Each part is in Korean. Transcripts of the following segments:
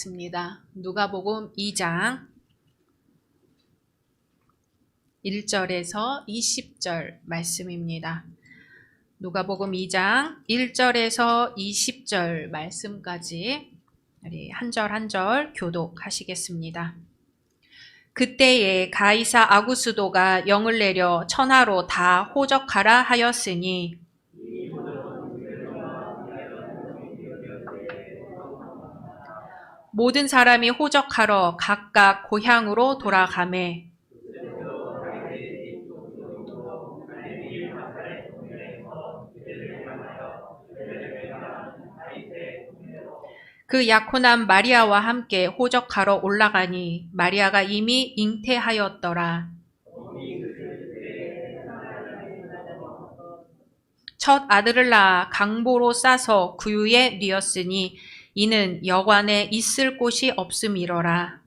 하겠습니다. 누가복음 2장 1절에서 20절 말씀입니다. 누가복음 2장 1절에서 20절 말씀까지 우리 한 절 한 절 교독하시겠습니다. 그때에 가이사 아구스도가 영을 내려 천하로 다 호적하라 하였으니 모든 사람이 호적하러 각각 고향으로 돌아가매 그 약혼한 마리아와 함께 호적하러 올라가니 마리아가 이미 잉태하였더라. 첫 아들을 낳아 강보로 싸서 구유에 뉘었으니 이는 여관에 있을 곳이 없음이러라.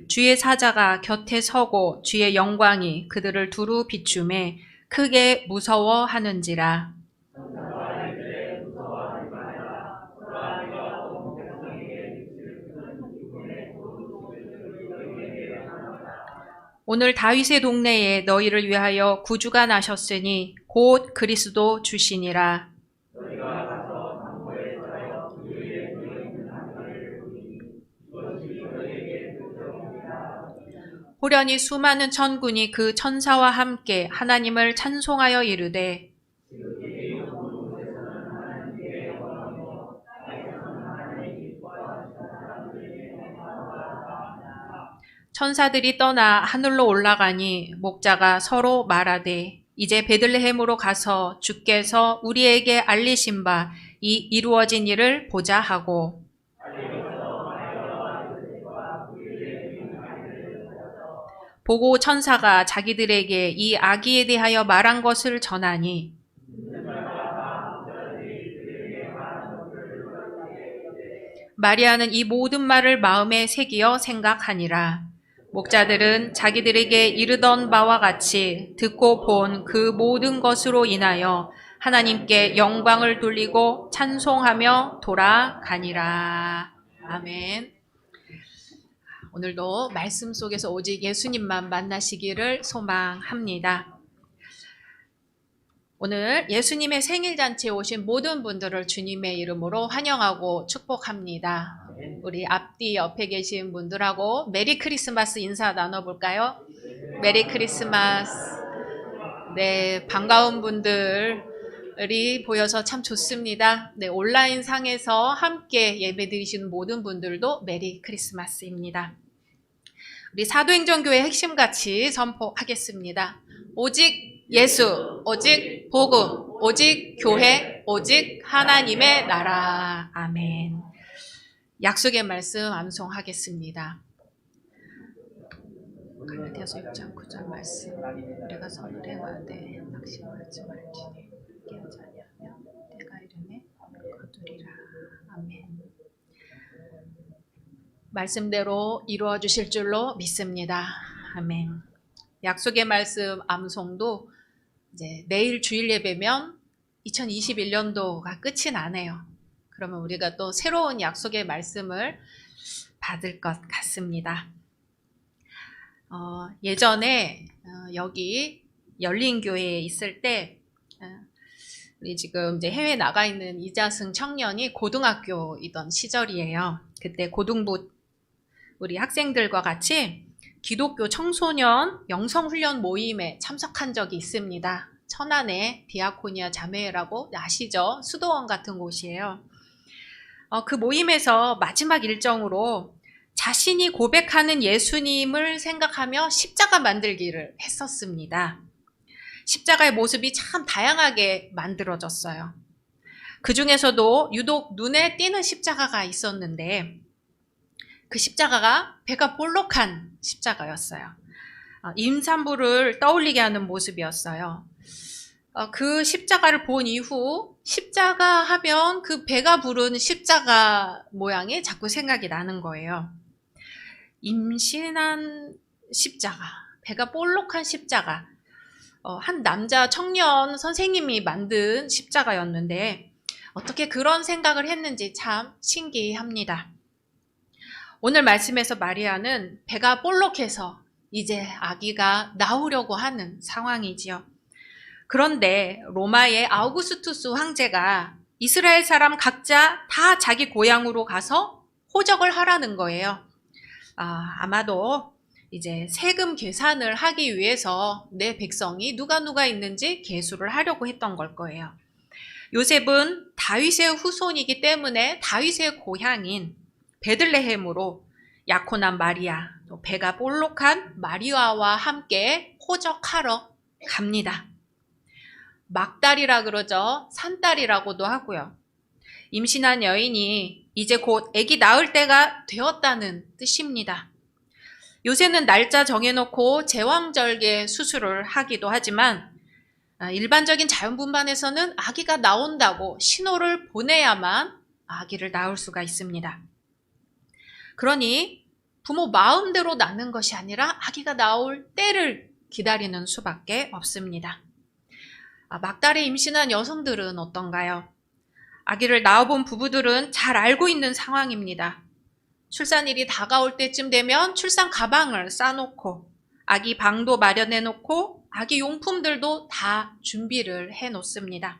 주의 사자가 곁에 서고 주의 영광이 그들을 두루 비추매 크게 무서워하는지라. 오늘 다윗의 동네에 너희를 위하여 구주가 나셨으니 곧 그리스도 주시니라. 호련히 수많은 천군이 그 천사와 함께 하나님을 찬송하여 이르되 천사들이 떠나 하늘로 올라가니 목자가 서로 말하되 이제 베들레헴으로 가서 주께서 우리에게 알리신 바 이 이루어진 일을 보자 하고 보고 천사가 자기들에게 이 아기에 대하여 말한 것을 전하니 마리아는 이 모든 말을 마음에 새기어 생각하니라. 목자들은 자기들에게 이르던 바와 같이 듣고 본 그 모든 것으로 인하여 하나님께 영광을 돌리고 찬송하며 돌아가니라. 아멘. 오늘도 말씀 속에서 오직 예수님만 만나시기를 소망합니다. 오늘 예수님의 생일잔치에 오신 모든 분들을 주님의 이름으로 환영하고 축복합니다. 우리 앞뒤 옆에 계신 분들하고 메리 크리스마스 인사 나눠볼까요? 메리 크리스마스. 네, 반가운 분들이 보여서 참 좋습니다. 네, 온라인 상에서 함께 예배 드리시는 모든 분들도 메리 크리스마스입니다. 우리 사도행전교회 핵심같이 선포하겠습니다. 오직 예수, 오직 복음, 오직 교회, 오직 하나님의 나라. 아멘. 약속의 말씀 암송하겠습니다. 갈라디아서 6장 9절 말씀. 우리가 선을 행하되 낙심하지 말지니 깨하지 아니하며 때가 이르매 거두리라. 아멘. 말씀대로 이루어 주실 줄로 믿습니다. 아멘. 약속의 말씀 암송도 이제 내일 주일 예배면 2021년도가 끝이 나네요. 그러면 우리가 또 새로운 약속의 말씀을 받을 것 같습니다. 예전에 여기 열린교회에 있을 때 우리 지금 이제 해외 나가 있는 이자승 청년이 고등학교이던 시절이에요. 그때 고등부 우리 학생들과 같이 기독교 청소년 영성훈련 모임에 참석한 적이 있습니다. 천안에 디아코니아 자매회라고 아시죠? 수도원 같은 곳이에요. 그 모임에서 마지막 일정으로 자신이 고백하는 예수님을 생각하며 십자가 만들기를 했었습니다. 십자가의 모습이 참 다양하게 만들어졌어요. 그 중에서도 유독 눈에 띄는 십자가가 있었는데 그 십자가가 배가 볼록한 십자가였어요. 임산부를 떠올리게 하는 모습이었어요. 그 십자가를 본 이후 십자가 하면 그 배가 부른 십자가 모양이 자꾸 생각이 나는 거예요. 임신한 십자가, 배가 볼록한 십자가. 한 남자 청년 선생님이 만든 십자가였는데 어떻게 그런 생각을 했는지 참 신기합니다. 오늘 말씀에서 마리아는 배가 볼록해서 이제 아기가 나오려고 하는 상황이지요. 그런데 로마의 아우구스투스 황제가 이스라엘 사람 각자 다 자기 고향으로 가서 호적을 하라는 거예요. 아마도 이제 세금 계산을 하기 위해서 내 백성이 누가 있는지 계수를 하려고 했던 걸 거예요. 요셉은 다윗의 후손이기 때문에 다윗의 고향인 베들레헴으로 약혼한 마리아, 또 배가 볼록한 마리아와 함께 호적하러 갑니다. 막달이라 그러죠. 산딸이라고도 하고요. 임신한 여인이 이제 곧 아기 낳을 때가 되었다는 뜻입니다. 요새는 날짜 정해놓고 제왕절개 수술을 하기도 하지만 일반적인 자연분만에서는 아기가 나온다고 신호를 보내야만 아기를 낳을 수가 있습니다. 그러니 부모 마음대로 낳는 것이 아니라 아기가 나올 때를 기다리는 수밖에 없습니다. 막달에 임신한 여성들은 어떤가요? 아기를 낳아본 부부들은 잘 알고 있는 상황입니다. 출산일이 다가올 때쯤 되면 출산 가방을 싸놓고 아기 방도 마련해 놓고 아기 용품들도 다 준비를 해 놓습니다.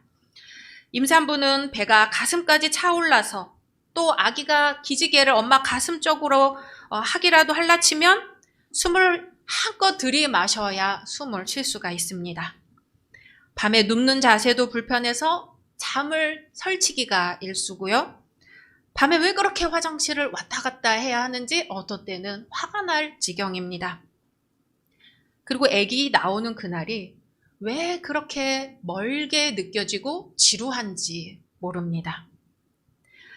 임산부는 배가 가슴까지 차올라서 또 아기가 기지개를 엄마 가슴 쪽으로 하기라도 할라치면 숨을 한껏 들이마셔야 숨을 쉴 수가 있습니다. 밤에 눕는 자세도 불편해서 잠을 설치기가 일쑤고요. 밤에 왜 그렇게 화장실을 왔다 갔다 해야 하는지 어떤 때는 화가 날 지경입니다. 그리고 아기 나오는 그날이 왜 그렇게 멀게 느껴지고 지루한지 모릅니다.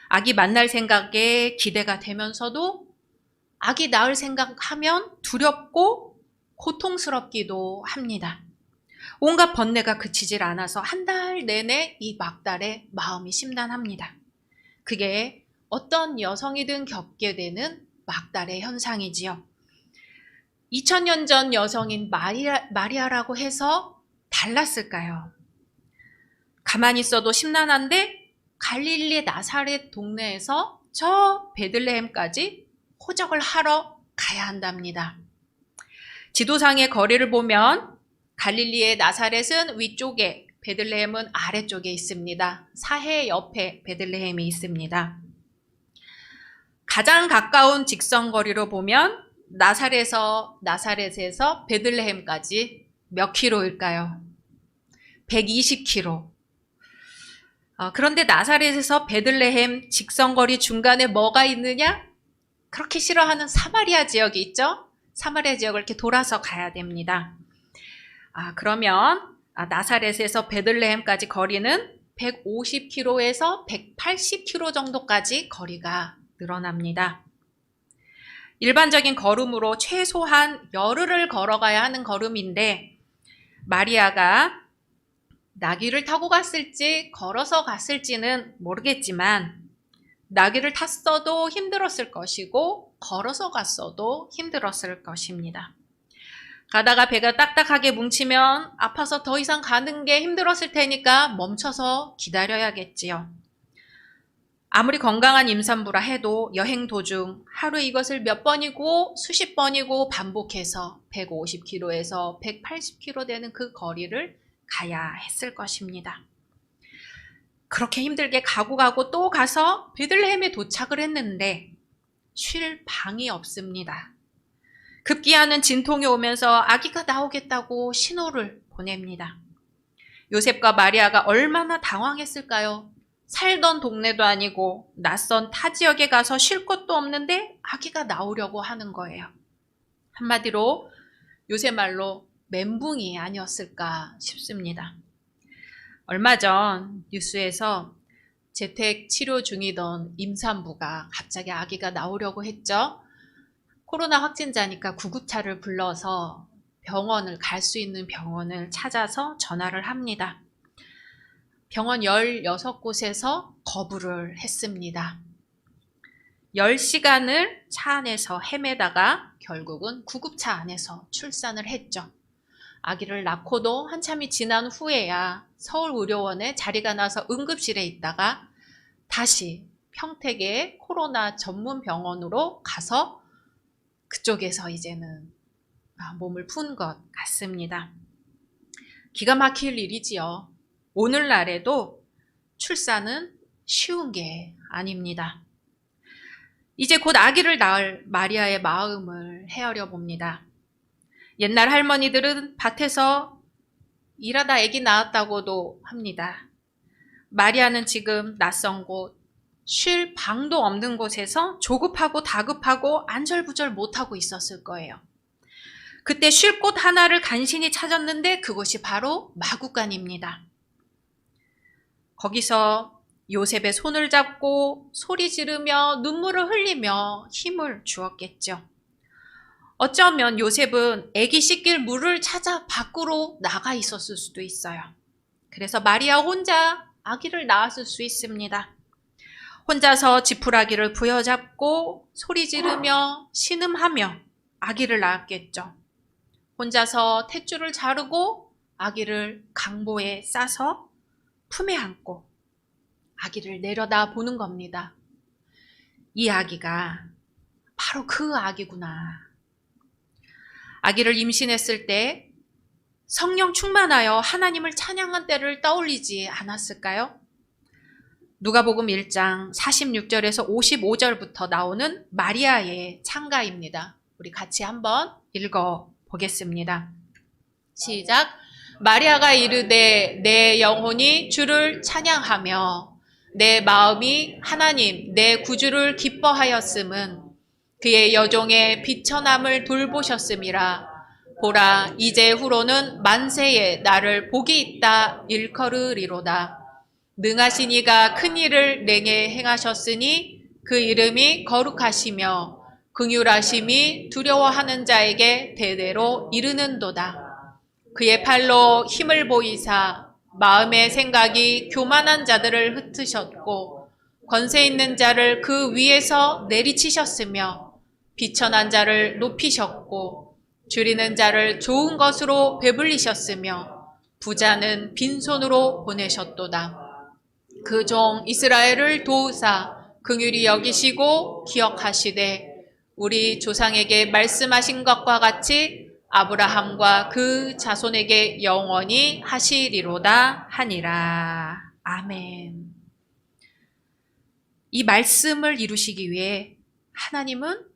아기 만날 생각에 기대가 되면서도 아기 낳을 생각하면 두렵고 고통스럽기도 합니다. 온갖 번뇌가 그치질 않아서 한 달 내내 이 막달에 마음이 심란합니다. 그게 어떤 여성이든 겪게 되는 막달의 현상이지요. 2000년 전 여성인 마리아라고 해서 달랐을까요? 가만히 있어도 심란한데 갈릴리 나사렛 동네에서 저 베들레헴까지 호적을 하러 가야 한답니다. 지도상의 거리를 보면 갈릴리의 나사렛은 위쪽에, 베들레헴은 아래쪽에 있습니다. 사해 옆에 베들레헴이 있습니다. 가장 가까운 직선거리로 보면 나사렛에서 베들레헴까지 몇 킬로일까요? 120킬로. 그런데 나사렛에서 베들레헴 직선거리 중간에 뭐가 있느냐? 그렇게 싫어하는 사마리아 지역이 있죠? 사마리아 지역을 이렇게 돌아서 가야 됩니다. 그러면 나사렛에서 베들레헴까지 거리는 150km에서 180km 정도까지 거리가 늘어납니다. 일반적인 걸음으로 최소한 열흘을 걸어가야 하는 걸음인데 마리아가 나귀를 타고 갔을지 걸어서 갔을지는 모르겠지만 나귀를 탔어도 힘들었을 것이고 걸어서 갔어도 힘들었을 것입니다. 가다가 배가 딱딱하게 뭉치면 아파서 더 이상 가는 게 힘들었을 테니까 멈춰서 기다려야겠지요. 아무리 건강한 임산부라 해도 여행 도중 하루 이것을 몇 번이고 수십 번이고 반복해서 150km에서 180km 되는 그 거리를 가야 했을 것입니다. 그렇게 힘들게 가고 또 가서 베들레헴에 도착을 했는데 쉴 방이 없습니다. 급기야는 진통이 오면서 아기가 나오겠다고 신호를 보냅니다. 요셉과 마리아가 얼마나 당황했을까요? 살던 동네도 아니고 낯선 타 지역에 가서 쉴 곳도 없는데 아기가 나오려고 하는 거예요. 한마디로 요새 말로 멘붕이 아니었을까 싶습니다. 얼마 전 뉴스에서 재택 치료 중이던 임산부가 갑자기 아기가 나오려고 했죠. 코로나 확진자니까 구급차를 불러서 병원을 갈 수 있는 병원을 찾아서 전화를 합니다. 병원 16곳에서 거부를 했습니다. 10시간을 차 안에서 헤매다가 결국은 구급차 안에서 출산을 했죠. 아기를 낳고도 한참이 지난 후에야 서울의료원에 자리가 나서 응급실에 있다가 다시 평택의 코로나 전문 병원으로 가서 그쪽에서 이제는 몸을 푼 것 같습니다. 기가 막힐 일이지요. 오늘날에도 출산은 쉬운 게 아닙니다. 이제 곧 아기를 낳을 마리아의 마음을 헤아려 봅니다. 옛날 할머니들은 밭에서 일하다 아기 낳았다고도 합니다. 마리아는 지금 낯선 곳, 쉴 방도 없는 곳에서 조급하고 다급하고 안절부절 못하고 있었을 거예요. 그때 쉴 곳 하나를 간신히 찾았는데 그곳이 바로 마구간입니다. 거기서 요셉의 손을 잡고 소리 지르며 눈물을 흘리며 힘을 주었겠죠. 어쩌면 요셉은 아기 씻길 물을 찾아 밖으로 나가 있었을 수도 있어요. 그래서 마리아 혼자 아기를 낳았을 수 있습니다. 혼자서 지푸라기를 부여잡고 소리 지르며 신음하며 아기를 낳았겠죠. 혼자서 탯줄을 자르고 아기를 강보에 싸서 품에 안고 아기를 내려다 보는 겁니다. 이 아기가 바로 그 아기구나. 아기를 임신했을 때 성령 충만하여 하나님을 찬양한 때를 떠올리지 않았을까요? 누가복음 1장 46절에서 55절부터 나오는 마리아의 찬가입니다. 우리 같이 한번 읽어 보겠습니다. 시작. 마리아가 이르되 내 영혼이 주를 찬양하며 내 마음이 하나님 내 구주를 기뻐하였음은 그의 여종의 비천함을 돌보셨음이라. 보라 이제 후로는 만세에 나를 복이 있다 일컬으리로다. 능하신 이가 큰 일을 내게 행하셨으니 그 이름이 거룩하시며 긍휼하심이 두려워하는 자에게 대대로 이르는도다. 그의 팔로 힘을 보이사 마음의 생각이 교만한 자들을 흩으셨고 권세 있는 자를 그 위에서 내리치셨으며 비천한 자를 높이셨고 줄이는 자를 좋은 것으로 배불리셨으며 부자는 빈손으로 보내셨도다. 그 종 이스라엘을 도우사 긍휼히 여기시고 기억하시되 우리 조상에게 말씀하신 것과 같이 아브라함과 그 자손에게 영원히 하시리로다 하니라. 아멘. 이 말씀을 이루시기 위해 하나님은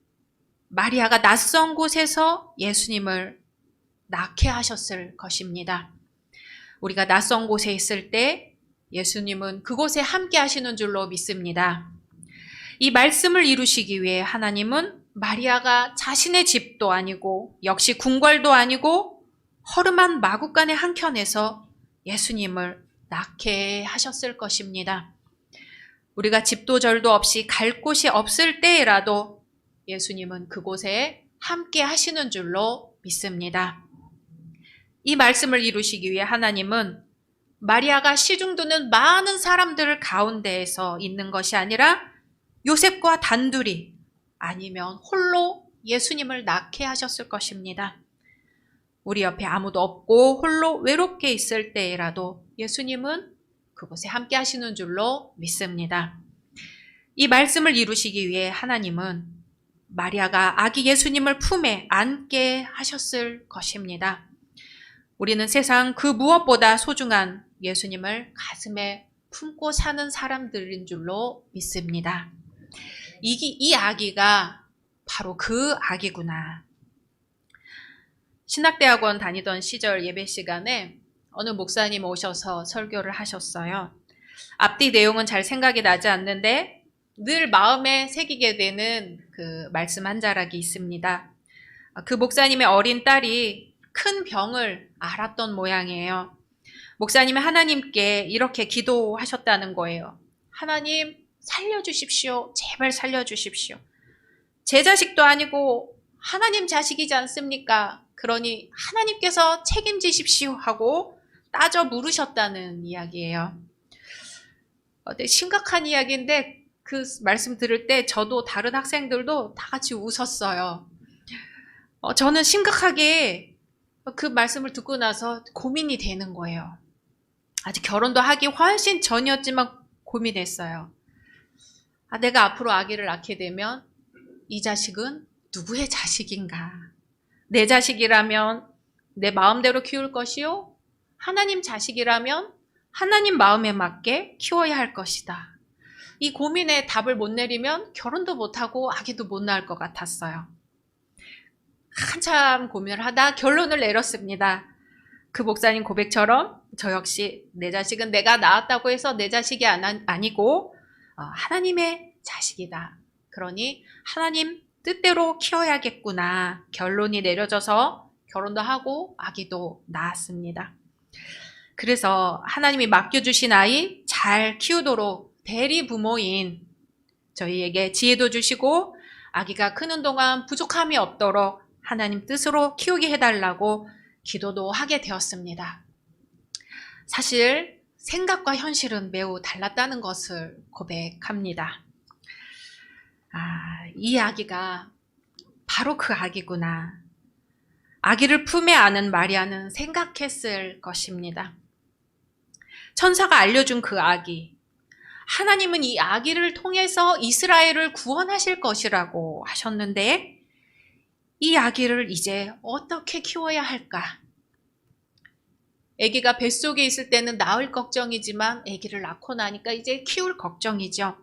마리아가 낯선 곳에서 예수님을 낳게 하셨을 것입니다. 우리가 낯선 곳에 있을 때 예수님은 그곳에 함께 하시는 줄로 믿습니다. 이 말씀을 이루시기 위해 하나님은 마리아가 자신의 집도 아니고 역시 궁궐도 아니고 허름한 마구간의 한켠에서 예수님을 낳게 하셨을 것입니다. 우리가 집도 절도 없이 갈 곳이 없을 때라도 예수님은 그곳에 함께 하시는 줄로 믿습니다. 이 말씀을 이루시기 위해 하나님은 마리아가 시중드는 많은 사람들 가운데에서 있는 것이 아니라 요셉과 단둘이 아니면 홀로 예수님을 낳게 하셨을 것입니다. 우리 옆에 아무도 없고 홀로 외롭게 있을 때라도 예수님은 그곳에 함께 하시는 줄로 믿습니다. 이 말씀을 이루시기 위해 하나님은 마리아가 아기 예수님을 품에 안게 하셨을 것입니다. 우리는 세상 그 무엇보다 소중한 예수님을 가슴에 품고 사는 사람들인 줄로 믿습니다. 이 아기가 바로 그 아기구나. 신학대학원 다니던 시절 예배 시간에 어느 목사님 오셔서 설교를 하셨어요. 앞뒤 내용은 잘 생각이 나지 않는데 늘 마음에 새기게 되는 그 말씀 한 자락이 있습니다. 그 목사님의 어린 딸이 큰 병을 앓았던 모양이에요. 목사님이 하나님께 이렇게 기도하셨다는 거예요. 하나님 살려주십시오. 제발 살려주십시오. 제 자식도 아니고 하나님 자식이지 않습니까? 그러니 하나님께서 책임지십시오 하고 따져 물으셨다는 이야기예요. 심각한 이야기인데 그 말씀 들을 때 저도 다른 학생들도 다 같이 웃었어요. 저는 심각하게 그 말씀을 듣고 나서 고민이 되는 거예요. 아직 결혼도 하기 훨씬 전이었지만 고민했어요. 내가 앞으로 아기를 낳게 되면 이 자식은 누구의 자식인가? 내 자식이라면 내 마음대로 키울 것이요? 하나님 자식이라면 하나님 마음에 맞게 키워야 할 것이다. 이 고민에 답을 못 내리면 결혼도 못하고 아기도 못 낳을 것 같았어요. 한참 고민을 하다 결론을 내렸습니다. 그 목사님 고백처럼 저 역시 내 자식은 내가 낳았다고 해서 내 자식이 아니고 하나님의 자식이다. 그러니 하나님 뜻대로 키워야겠구나. 결론이 내려져서 결혼도 하고 아기도 낳았습니다. 그래서 하나님이 맡겨주신 아이 잘 키우도록 대리 부모인 저희에게 지혜도 주시고 아기가 크는 동안 부족함이 없도록 하나님 뜻으로 키우게 해달라고 기도도 하게 되었습니다. 사실 생각과 현실은 매우 달랐다는 것을 고백합니다. 이 아기가 바로 그 아기구나. 아기를 품에 안은 마리아는 생각했을 것입니다. 천사가 알려준 그 아기. 하나님은 이 아기를 통해서 이스라엘을 구원하실 것이라고 하셨는데 이 아기를 이제 어떻게 키워야 할까? 아기가 뱃속에 있을 때는 낳을 걱정이지만 아기를 낳고 나니까 이제 키울 걱정이죠.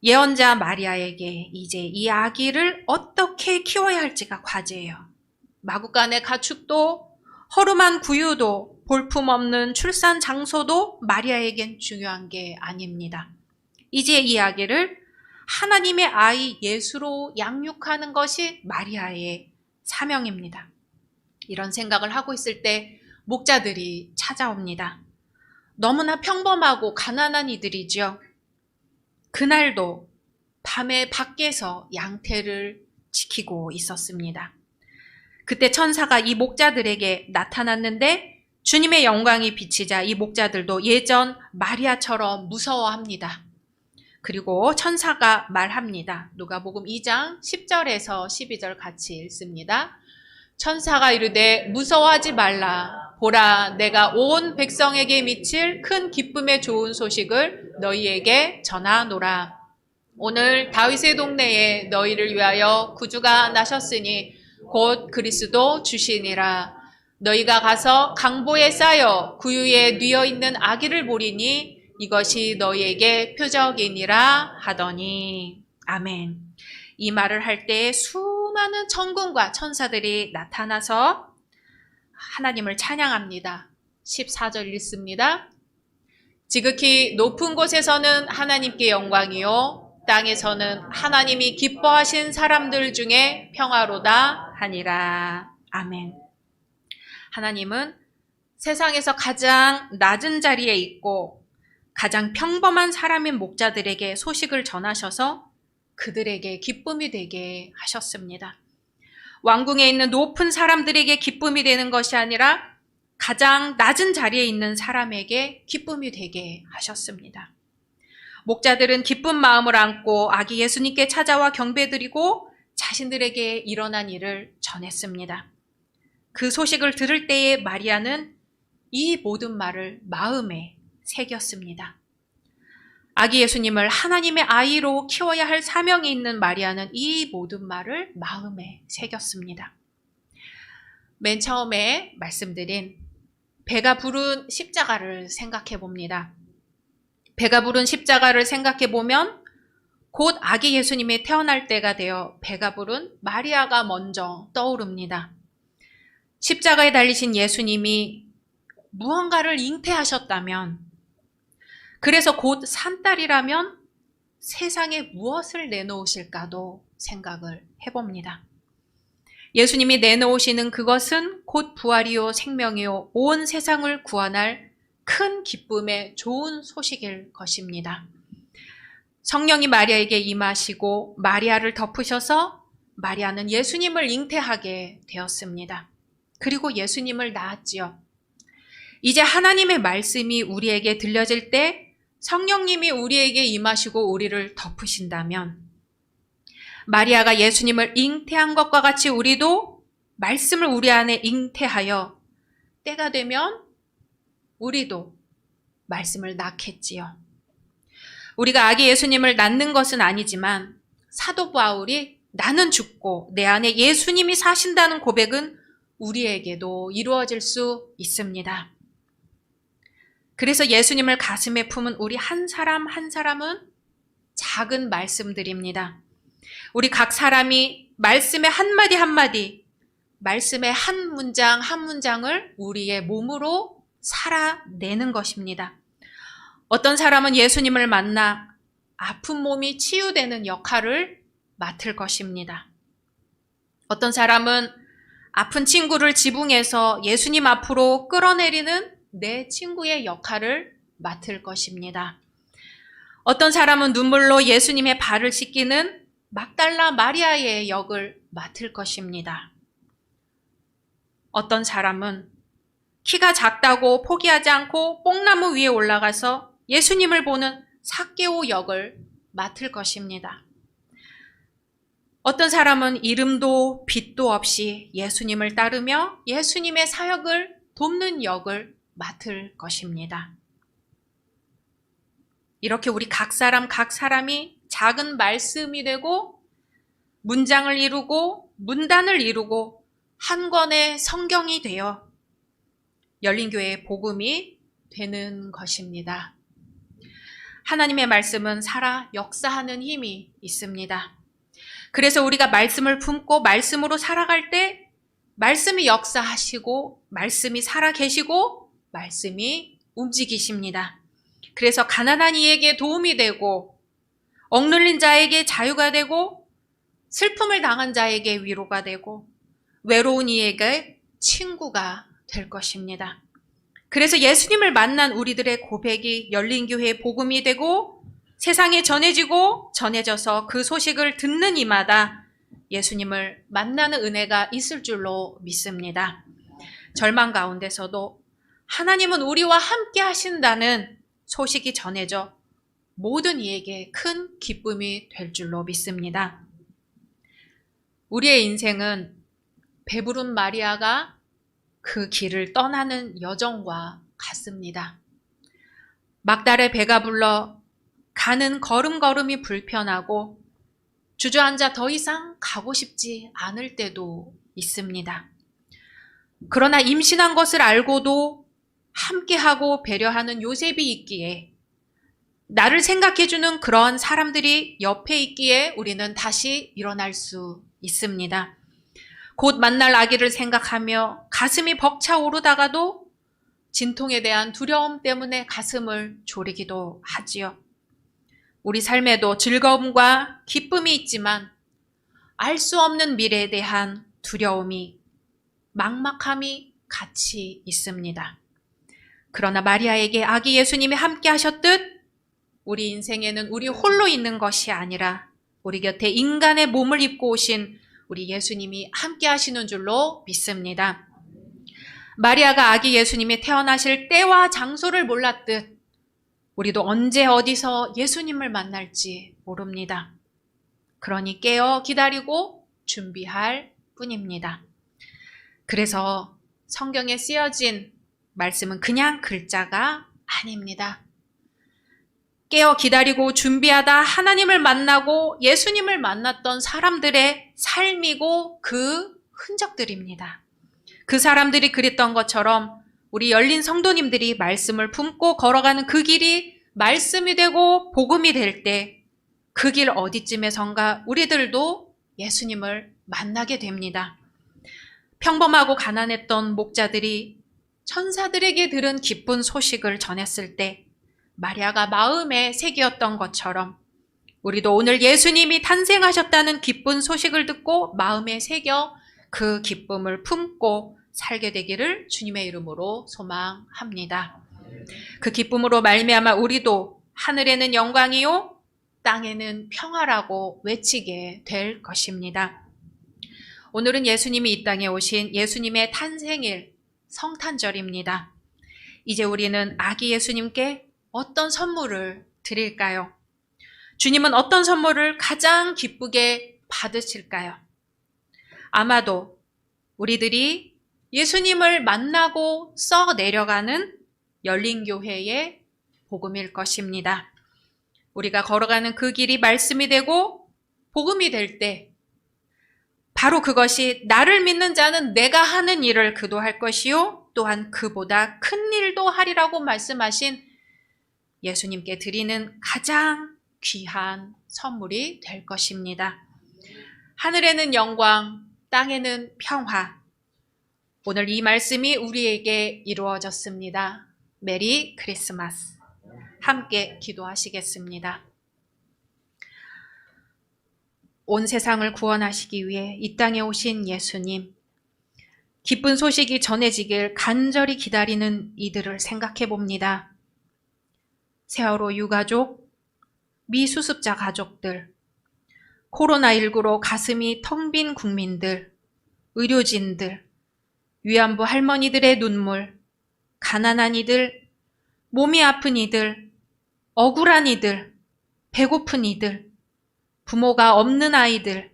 예언자 마리아에게 이제 이 아기를 어떻게 키워야 할지가 과제예요. 마구간의 가축도 허름한 구유도 볼품없는 출산 장소도 마리아에겐 중요한 게 아닙니다. 이제 이 아기를 하나님의 아이 예수로 양육하는 것이 마리아의 사명입니다. 이런 생각을 하고 있을 때 목자들이 찾아옵니다. 너무나 평범하고 가난한 이들이죠. 그날도 밤에 밖에서 양태를 지키고 있었습니다. 그때 천사가 이 목자들에게 나타났는데 주님의 영광이 비치자 이 목자들도 예전 마리아처럼 무서워합니다. 그리고 천사가 말합니다. 누가복음 2장 10절에서 12절 같이 읽습니다. 천사가 이르되 무서워하지 말라. 보라, 내가 온 백성에게 미칠 큰 기쁨의 좋은 소식을 너희에게 전하노라. 오늘 다윗의 동네에 너희를 위하여 구주가 나셨으니 곧 그리스도 주시니라. 너희가 가서 강보에 쌓여 구유에 뉘어 있는 아기를 보리니 이것이 너희에게 표적이니라 하더니. 아멘. 이 말을 할 때 수많은 천군과 천사들이 나타나서 하나님을 찬양합니다. 14절 읽습니다. 지극히 높은 곳에서는 하나님께 영광이요 땅에서는 하나님이 기뻐하신 사람들 중에 평화로다 하니라. 아멘. 하나님은 세상에서 가장 낮은 자리에 있고 가장 평범한 사람인 목자들에게 소식을 전하셔서 그들에게 기쁨이 되게 하셨습니다. 왕궁에 있는 높은 사람들에게 기쁨이 되는 것이 아니라 가장 낮은 자리에 있는 사람에게 기쁨이 되게 하셨습니다. 목자들은 기쁜 마음을 안고 아기 예수님께 찾아와 경배드리고 자신들에게 일어난 일을 전했습니다. 그 소식을 들을 때에 마리아는 이 모든 말을 마음에 새겼습니다. 아기 예수님을 하나님의 아이로 키워야 할 사명이 있는 마리아는 이 모든 말을 마음에 새겼습니다. 맨 처음에 말씀드린 배가 부른 십자가를 생각해 봅니다. 배가 부른 십자가를 생각해 보면 곧 아기 예수님이 태어날 때가 되어 배가 부른 마리아가 먼저 떠오릅니다. 십자가에 달리신 예수님이 무언가를 잉태하셨다면, 그래서 곧 산딸이라면 세상에 무엇을 내놓으실까도 생각을 해봅니다. 예수님이 내놓으시는 그것은 곧 부활이요 생명이요 온 세상을 구원할 큰 기쁨의 좋은 소식일 것입니다. 성령이 마리아에게 임하시고 마리아를 덮으셔서 마리아는 예수님을 잉태하게 되었습니다. 그리고 예수님을 낳았지요. 이제 하나님의 말씀이 우리에게 들려질 때 성령님이 우리에게 임하시고 우리를 덮으신다면 마리아가 예수님을 잉태한 것과 같이 우리도 말씀을 우리 안에 잉태하여 때가 되면 우리도 말씀을 낳겠지요. 우리가 아기 예수님을 낳는 것은 아니지만 사도 바울이 나는 죽고 내 안에 예수님이 사신다는 고백은 우리에게도 이루어질 수 있습니다. 그래서 예수님을 가슴에 품은 우리 한 사람 한 사람은 작은 말씀들입니다. 우리 각 사람이 말씀의 한마디 한마디, 말씀의 한 문장 한 문장을 우리의 몸으로 살아내는 것입니다. 어떤 사람은 예수님을 만나 아픈 몸이 치유되는 역할을 맡을 것입니다. 어떤 사람은 아픈 친구를 지붕에서 예수님 앞으로 끌어내리는 내 친구의 역할을 맡을 것입니다. 어떤 사람은 눈물로 예수님의 발을 씻기는 막달라 마리아의 역을 맡을 것입니다. 어떤 사람은 키가 작다고 포기하지 않고 뽕나무 위에 올라가서 예수님을 보는 삭개오 역을 맡을 것입니다. 어떤 사람은 이름도 빚도 없이 예수님을 따르며 예수님의 사역을 돕는 역을 맡을 것입니다. 이렇게 우리 각 사람이 작은 말씀이 되고 문장을 이루고 문단을 이루고 한 권의 성경이 되어 열린교회의 복음이 되는 것입니다. 하나님의 말씀은 살아 역사하는 힘이 있습니다. 그래서 우리가 말씀을 품고 말씀으로 살아갈 때 말씀이 역사하시고 말씀이 살아계시고 말씀이 움직이십니다. 그래서 가난한 이에게 도움이 되고 억눌린 자에게 자유가 되고 슬픔을 당한 자에게 위로가 되고 외로운 이에게 친구가 될 것입니다. 그래서 예수님을 만난 우리들의 고백이 열린교회의 복음이 되고 세상에 전해져서 그 소식을 듣는 이마다 예수님을 만나는 은혜가 있을 줄로 믿습니다. 절망 가운데서도 하나님은 우리와 함께 하신다는 소식이 전해져 모든 이에게 큰 기쁨이 될 줄로 믿습니다. 우리의 인생은 배부른 마리아가 그 길을 떠나는 여정과 같습니다. 막달의 배가 불러 가는 걸음걸음이 불편하고 주저앉아 더 이상 가고 싶지 않을 때도 있습니다. 그러나 임신한 것을 알고도 함께하고 배려하는 요셉이 있기에 나를 생각해주는 그런 사람들이 옆에 있기에 우리는 다시 일어날 수 있습니다. 곧 만날 아기를 생각하며 가슴이 벅차오르다가도 진통에 대한 두려움 때문에 가슴을 졸이기도 하지요. 우리 삶에도 즐거움과 기쁨이 있지만 알 수 없는 미래에 대한 두려움이, 막막함이 같이 있습니다. 그러나 마리아에게 아기 예수님이 함께 하셨듯 우리 인생에는 우리 홀로 있는 것이 아니라 우리 곁에 인간의 몸을 입고 오신 우리 예수님이 함께 하시는 줄로 믿습니다. 마리아가 아기 예수님이 태어나실 때와 장소를 몰랐듯 우리도 언제 어디서 예수님을 만날지 모릅니다. 그러니 깨어 기다리고 준비할 뿐입니다. 그래서 성경에 쓰여진 말씀은 그냥 글자가 아닙니다. 깨어 기다리고 준비하다 하나님을 만나고 예수님을 만났던 사람들의 삶이고 그 흔적들입니다. 그 사람들이 그랬던 것처럼 우리 열린 성도님들이 말씀을 품고 걸어가는 그 길이 말씀이 되고 복음이 될 때 그 길 어디쯤에선가 우리들도 예수님을 만나게 됩니다. 평범하고 가난했던 목자들이 천사들에게 들은 기쁜 소식을 전했을 때 마리아가 마음에 새기었던 것처럼 우리도 오늘 예수님이 탄생하셨다는 기쁜 소식을 듣고 마음에 새겨 그 기쁨을 품고 살게 되기를 주님의 이름으로 소망합니다. 그 기쁨으로 말미암아 우리도 하늘에는 영광이요 땅에는 평화라고 외치게 될 것입니다. 오늘은 예수님이 이 땅에 오신 예수님의 탄생일 성탄절입니다. 이제 우리는 아기 예수님께 어떤 선물을 드릴까요? 주님은 어떤 선물을 가장 기쁘게 받으실까요? 아마도 우리들이 예수님을 만나고 써 내려가는 열린교회의 복음일 것입니다. 우리가 걸어가는 그 길이 말씀이 되고 복음이 될 때 바로 그것이 나를 믿는 자는 내가 하는 일을 그도 할 것이요 또한 그보다 큰 일도 하리라고 말씀하신 예수님께 드리는 가장 귀한 선물이 될 것입니다. 하늘에는 영광, 땅에는 평화. 오늘 이 말씀이 우리에게 이루어졌습니다. 메리 크리스마스. 함께 기도하시겠습니다. 온 세상을 구원하시기 위해 이 땅에 오신 예수님, 기쁜 소식이 전해지길 간절히 기다리는 이들을 생각해 봅니다. 세월호 유가족, 미수습자 가족들, 코로나19로 가슴이 텅 빈 국민들, 의료진들, 위안부 할머니들의 눈물, 가난한 이들, 몸이 아픈 이들, 억울한 이들, 배고픈 이들, 부모가 없는 아이들,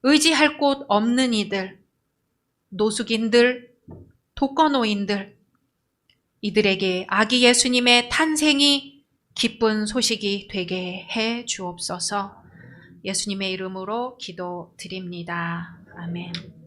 의지할 곳 없는 이들, 노숙인들, 독거노인들, 이들에게 아기 예수님의 탄생이 기쁜 소식이 되게 해 주옵소서. 예수님의 이름으로 기도드립니다. 아멘.